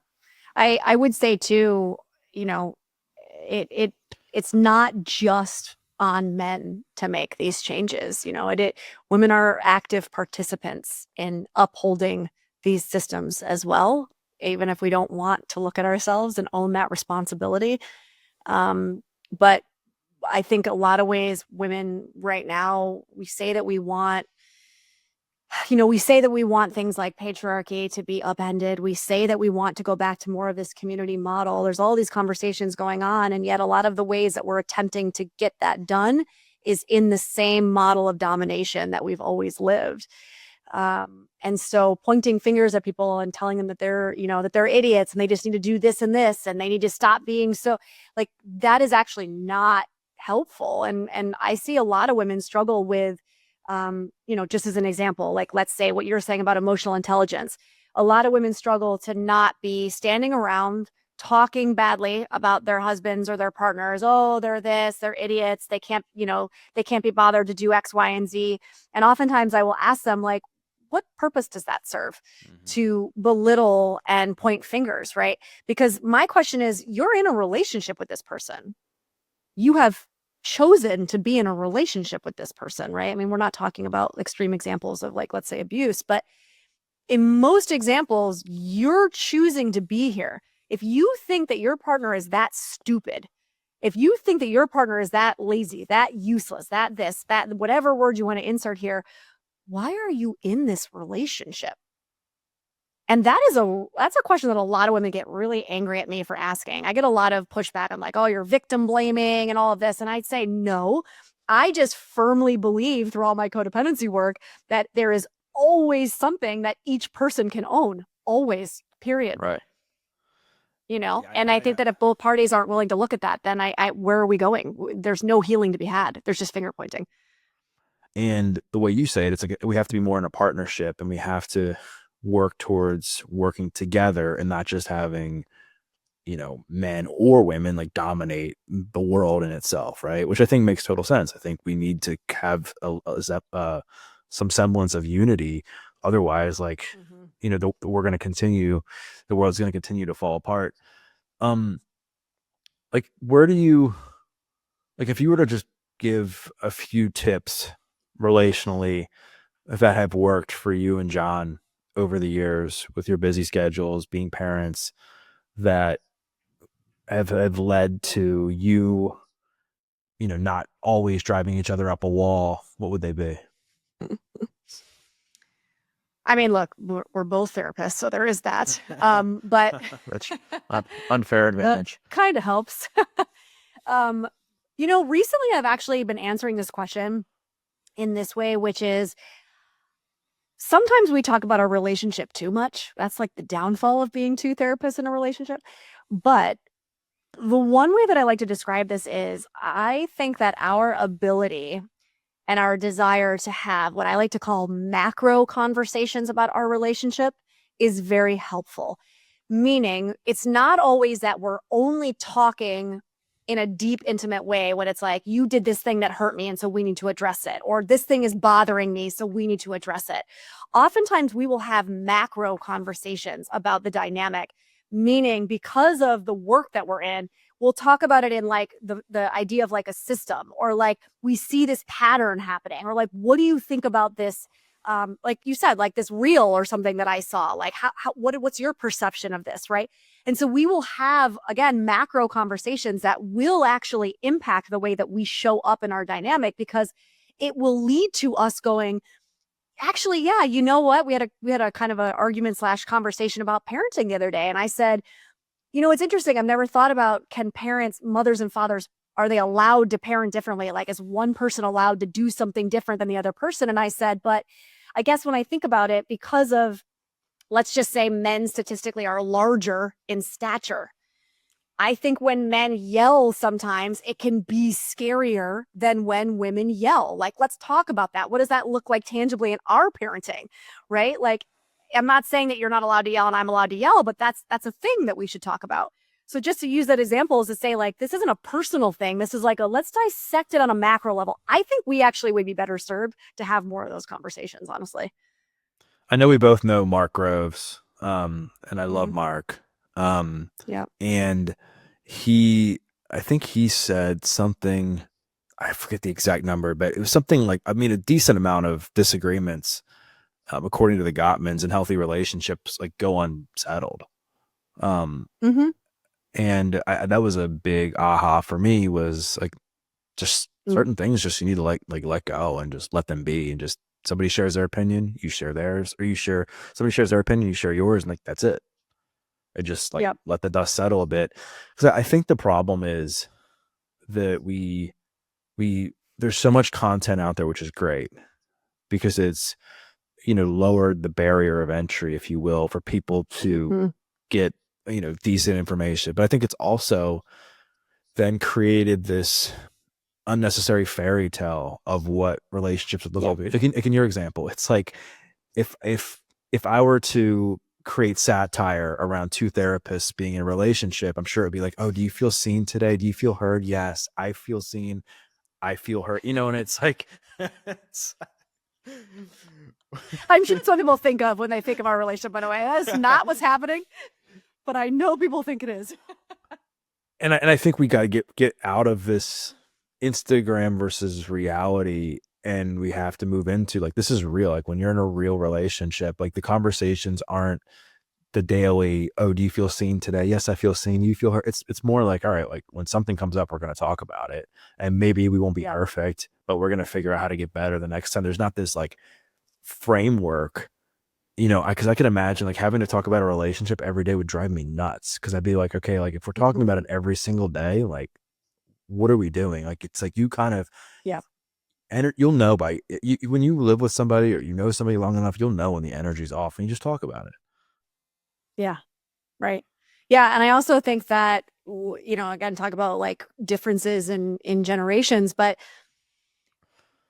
I would say too, you know, it it it's not just on men to make these changes. It women are active participants in upholding these systems as well, even if we don't want to look at ourselves and own that responsibility. But I think a lot of ways women right now, we say that we want things like patriarchy to be upended. We say that we want to go back to more of this community model. There's all these conversations going on. And yet, a lot of the ways that we're attempting to get that done is in the same model of domination that we've always lived. And so pointing fingers at people and telling them that they're idiots and they just need to do this and this and they need to stop being so like that is actually not helpful. And I see a lot of women struggle with just as an example, like let's say what you're saying about emotional intelligence. A lot of women struggle to not be standing around talking badly about their husbands or their partners. Oh, they're this, they're idiots. They can't be bothered to do X, Y, and Z. And oftentimes I will ask them, like, what purpose does that serve Mhm. to belittle and point fingers, right? Because my question is, you're in a relationship with this person. You have chosen to be in a relationship with this person, right? I mean, we're not talking about extreme examples of like, let's say abuse, but in most examples, you're choosing to be here. If you think that your partner is that stupid, if you think that your partner is that lazy, that useless, that this, that whatever word you want to insert here, why are you in this relationship? And that's a question that a lot of women get really angry at me for asking. I get a lot of pushback. I'm like, oh, you're victim blaming and all of this. And I'd say, no, I just firmly believe through all my codependency work that there is always something that each person can own, always, period. Right. Yeah, And I think that if both parties aren't willing to look at that, then where are we going? There's no healing to be had. There's just finger pointing. and the way you say it, it's like we have to be more in a partnership, and we have to work towards working together and not just having, men or women like dominate the world in itself, right? Which I think makes total sense. I think we need to have some semblance of unity. Otherwise, like, Mm-hmm. we're going to continue, the world's going to continue to fall apart. Um, like, where do you, like, if you were to just give a few tips relationally, if that have worked for you and John over the years with your busy schedules, being parents, that have led to you, not always driving each other up a wall, what would they be? I mean, look, we're both therapists, so there is that. But That's unfair advantage. kind of helps. um, recently I've actually been answering this question in this way, which is sometimes we talk about our relationship too much. That's like the downfall of being two therapists in a relationship. But the one way that I like to describe this is I think that our ability and our desire to have what I like to call macro conversations about our relationship is very helpful. Meaning, it's not always that we're only talking in a deep, intimate way when it's like, you did this thing that hurt me, and so we need to address it, or this thing is bothering me, so we need to address it. Oftentimes, we will have macro conversations about the dynamic, meaning because of the work that we're in, we'll talk about it in like the idea of like a system, or like we see this pattern happening, or like, what do you think about this? Like you said, like this reel or something that I saw, like what's your perception of this? Right. And so we will have, again, macro conversations that will actually impact the way that we show up in our dynamic, because it will lead to us going, actually, yeah, you know what? We had a kind of an argument slash conversation about parenting the other day. And I said, it's interesting. I've never thought about, can parents, mothers and fathers, are they allowed to parent differently? Like, is one person allowed to do something different than the other person? And I said, but I guess when I think about it, because of, let's just say men statistically are larger in stature, I think when men yell sometimes, it can be scarier than when women yell. Like, let's talk about that. What does that look like tangibly in our parenting, right? Like, I'm not saying that you're not allowed to yell and I'm allowed to yell, but that's a thing that we should talk about. So just to use that example is to say, like, this isn't a personal thing. This is like let's dissect it on a macro level. I think we actually would be better served to have more of those conversations, honestly. I know we both know Mark Groves, and I love Mm, Mark. yeah. And I think he said something, I forget the exact number, but it was something like, I mean, a decent amount of disagreements, according to the Gottmans, and healthy relationships like go unsettled. Um, Mm-hmm. and that was a big aha for me, was like, just Mm, certain things, just you need to like let go and just let them be, and just somebody shares their opinion, you share theirs, or somebody shares their opinion, you share yours, and like that's it. And just like yep. let the dust settle a bit. Because I think the problem is that we there's so much content out there, which is great because it's, lowered the barrier of entry, if you will, for people to Mm, get, decent information. But I think it's also then created this unnecessary fairy tale of what relationships would look yep. like in your example. It's like, if I were to create satire around two therapists being in a relationship, I'm sure it'd be like, oh, do you feel seen today? Do you feel heard? Yes, I feel seen. I feel hurt. And it's like, it's, I'm sure that's what people think of when they think of our relationship, by the way. That's not what's happening, but I know people think it is. and I think we got to get out of this Instagram versus reality, and we have to move into like, this is real. Like when you're in a real relationship, like the conversations aren't the daily, oh, do you feel seen today? Yes, I feel seen. You feel hurt. It's more like, all right, like when something comes up, we're going to talk about it, and maybe we won't be Yep. perfect, but we're going to figure out how to get better the next time. There's not this like framework, because I can imagine like having to talk about a relationship every day would drive me nuts, because I'd be like, okay, like if we're talking about it every single day, like what are we doing? Like it's like you kind of Yeah. and you'll know when you live with somebody or you know somebody long enough, you'll know when the energy's off and you just talk about it. Yeah. Right. Yeah. And I also think that, again, talk about like differences in generations, but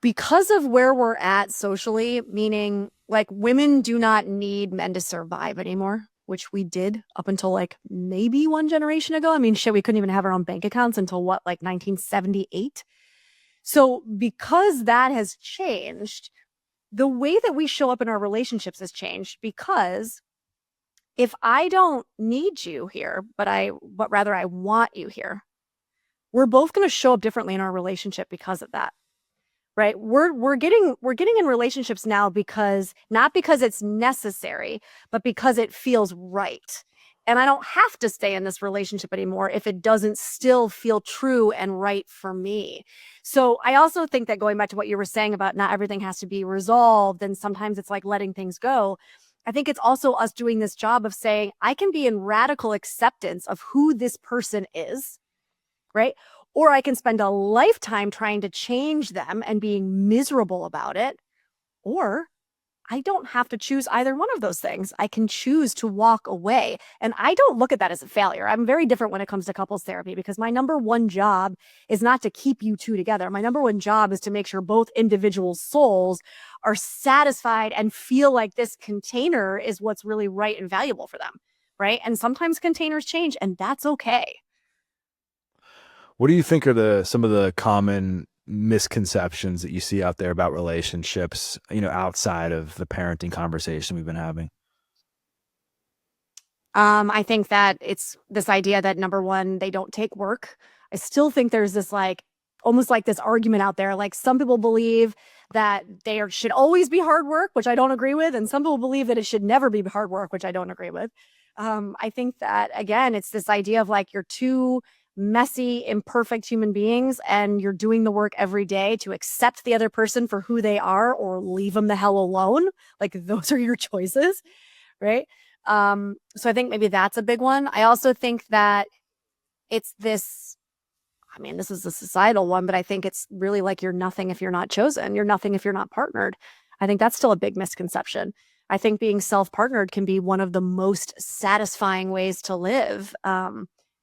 because of where we're at socially, meaning like women do not need men to survive anymore, which we did up until like maybe one generation ago. I mean, shit, we couldn't even have our own bank accounts until what, like 1978. So because that has changed, the way that we show up in our relationships has changed because if I don't need you here, but rather I want you here, we're both going to show up differently in our relationship because of that. Right? We're getting in relationships now because not because it's necessary, but because it feels right. And I don't have to stay in this relationship anymore if it doesn't still feel true and right for me. So I also think that going back to what you were saying about not everything has to be resolved and sometimes it's like letting things go. I think it's also us doing this job of saying, I can be in radical acceptance of who this person is, right? Or I can spend a lifetime trying to change them and being miserable about it. Or I don't have to choose either one of those things. I can choose to walk away. And I don't look at that as a failure. I'm very different when it comes to couples therapy because my number one job is not to keep you two together. My number one job is to make sure both individual souls are satisfied and feel like this container is what's really right and valuable for them. Right. And sometimes containers change, and that's okay. What do you think are some of the common misconceptions that you see out there about relationships, outside of the parenting conversation we've been having? I think that it's this idea that number one, they don't take work. I still think there's this like almost like this argument out there. Like some people believe that should always be hard work, which I don't agree with, and some people believe that it should never be hard work, which I don't agree with. I think that again, it's this idea of like you're two messy, imperfect human beings, and you're doing the work every day to accept the other person for who they are or leave them the hell alone. Like those are your choices, right? So I think maybe that's a big one. I also think that it's this, I mean, this is a societal one, but I think it's really like you're nothing if you're not chosen. You're nothing if you're not partnered. I think that's still a big misconception. I think being self-partnered can be one of the most satisfying ways to live.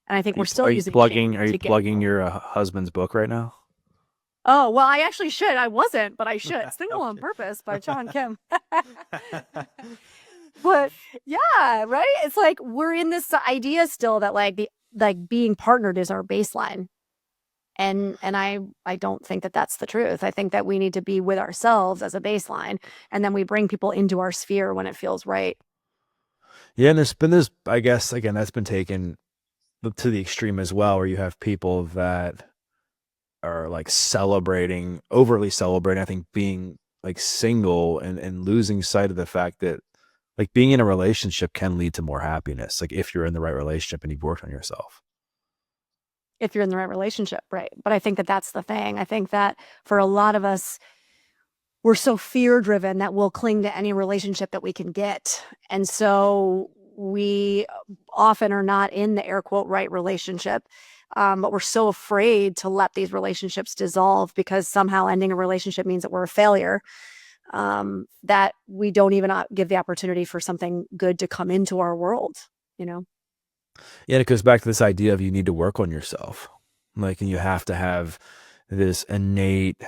And I think we're still using shame Are you to get plugging people. your husband's book right now? Oh, well, I actually should. I wasn't, but I should. Single on Okay. Purpose by John Kim. But yeah, right? It's like we're in this idea still that like the like being partnered is our baseline. And I don't think that that's the truth. I think that we need to be with ourselves as a baseline and then we bring people into our sphere when it feels right. Yeah, and there's been this, I guess, again, that's been taken to the extreme as well, where you have people that are like overly celebrating, I think being like single and losing sight of the fact that like being in a relationship can lead to more happiness. Like if you're in the right relationship and you've worked on yourself. If you're in the right relationship, right? But I think that that's the thing. I think that for a lot of us we're so fear driven that we'll cling to any relationship that we can get. And so we often are not in the air quote right relationship. But we're so afraid to let these relationships dissolve because somehow ending a relationship means that we're a failure, that we don't even give the opportunity for something good to come into our world, you know? Yeah, it goes back to this idea of you need to work on yourself. Like, and you have to have this innate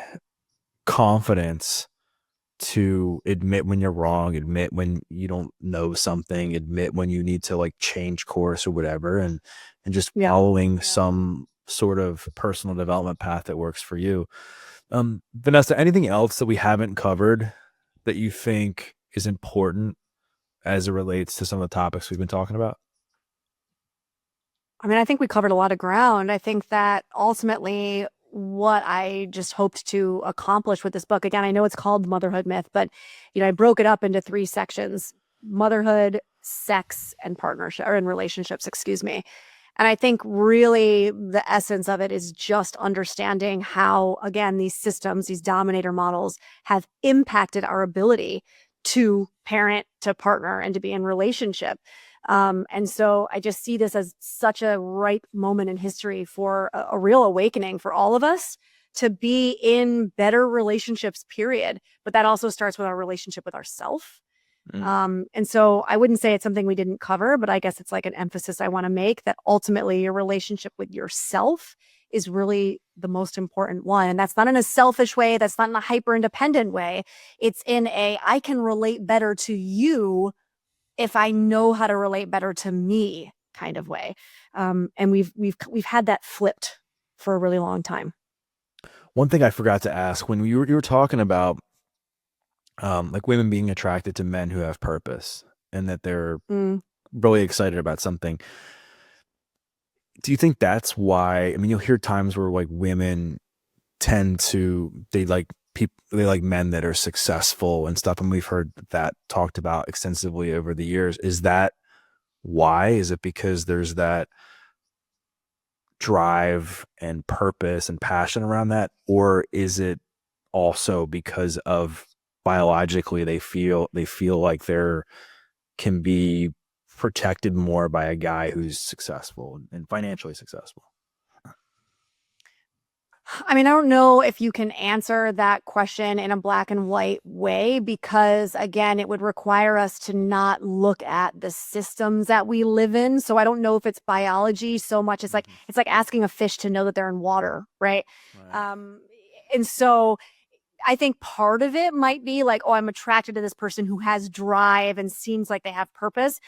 confidence to admit when you're wrong, admit when you don't know something, admit when you need to like change course or whatever, and just Yeah. following some sort of personal development path that works for you. Vanessa, anything else that we haven't covered that you think is important as it relates to some of the topics we've been talking about? I mean, I think we covered a lot of ground. I think that ultimately what I just hoped to accomplish with this book, again, I know it's called Motherhood Myth, but I broke it up into three sections: motherhood, sex, and partnership or in relationships, excuse me. And I think really the essence of it is just understanding how, again, these systems, these dominator models have impacted our ability to parent, to partner, and to be in relationship. And so I just see this as such a ripe moment in history for a real awakening for all of us to be in better relationships, period. But that also starts with our relationship with ourself. And so I wouldn't say it's something we didn't cover, but I guess it's like an emphasis I want to make, that ultimately your relationship with yourself is really the most important one. And that's not in a selfish way. That's not in a hyper independent way. It's in a, I can relate better to you if I know how to relate better to me kind of way. And we've had that flipped for a really long time. One thing I forgot to ask when you were talking about like women being attracted to men who have purpose and that they're Mm. really excited about something. Do you think that's why? I mean, you'll hear times where like women tend to they like men that are successful and stuff, and we've heard that talked about extensively over the years. Is that why? Is it because there's that drive and purpose and passion around that, or is it also because of biologically they feel like they're can be protected more by a guy who's successful and financially successful? I mean, I don't know if you can answer that question in a black and white way, because again, it would require us to not look at the systems that we live in. So I don't know if it's biology so much. It's like asking a fish to know that they're in water, right? Right. And so I think part of it might be like, oh, I'm attracted to this person who has drive and seems like they have purpose.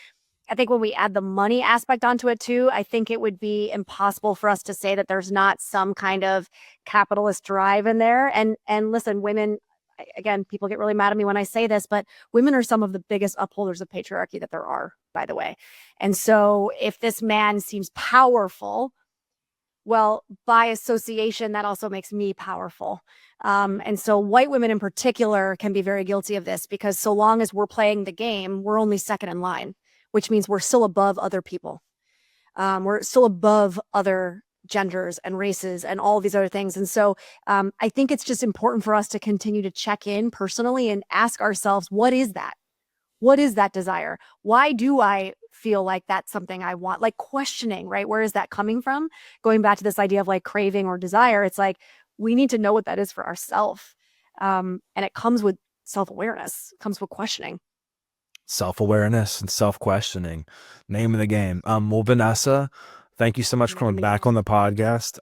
I think when we add the money aspect onto it too, I think it would be impossible for us to say that there's not some kind of capitalist drive in there. And listen, women, again, people get really mad at me when I say this, but women are some of the biggest upholders of patriarchy that there are, by the way. And so if this man seems powerful, well, by association, that also makes me powerful. And so white women in particular can be very guilty of this, because so long as we're playing the game, we're only second in line, which means we're still above other people. We're still above other genders and races and all these other things. And so I think it's just important for us to continue to check in personally and ask ourselves, what is that? What is that desire? Why do I feel like that's something I want? Like questioning, right? Where is that coming from? Going back to this idea of like craving or desire, it's like we need to know what that is for ourselves. And it comes with self-awareness, comes with questioning. Self-awareness and self-questioning, name of the game. Well, Vanessa, thank you so much for coming back on the podcast.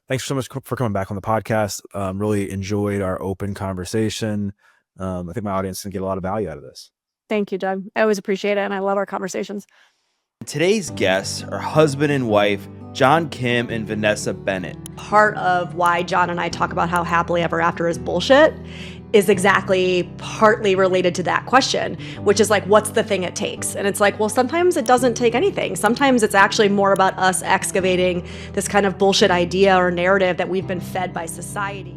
Thanks so much for coming back on the podcast. Really enjoyed our open conversation. I think my audience can get a lot of value out of this. Thank you, Doug. I always appreciate it, and I love our conversations. Today's guests are husband and wife, John Kim and Vanessa Bennett. Part of why John and I talk about how happily ever after is bullshit is exactly partly related to that question, which is like, what's the thing it takes? And it's like, well, sometimes it doesn't take anything. Sometimes it's actually more about us excavating this kind of bullshit idea or narrative that we've been fed by society.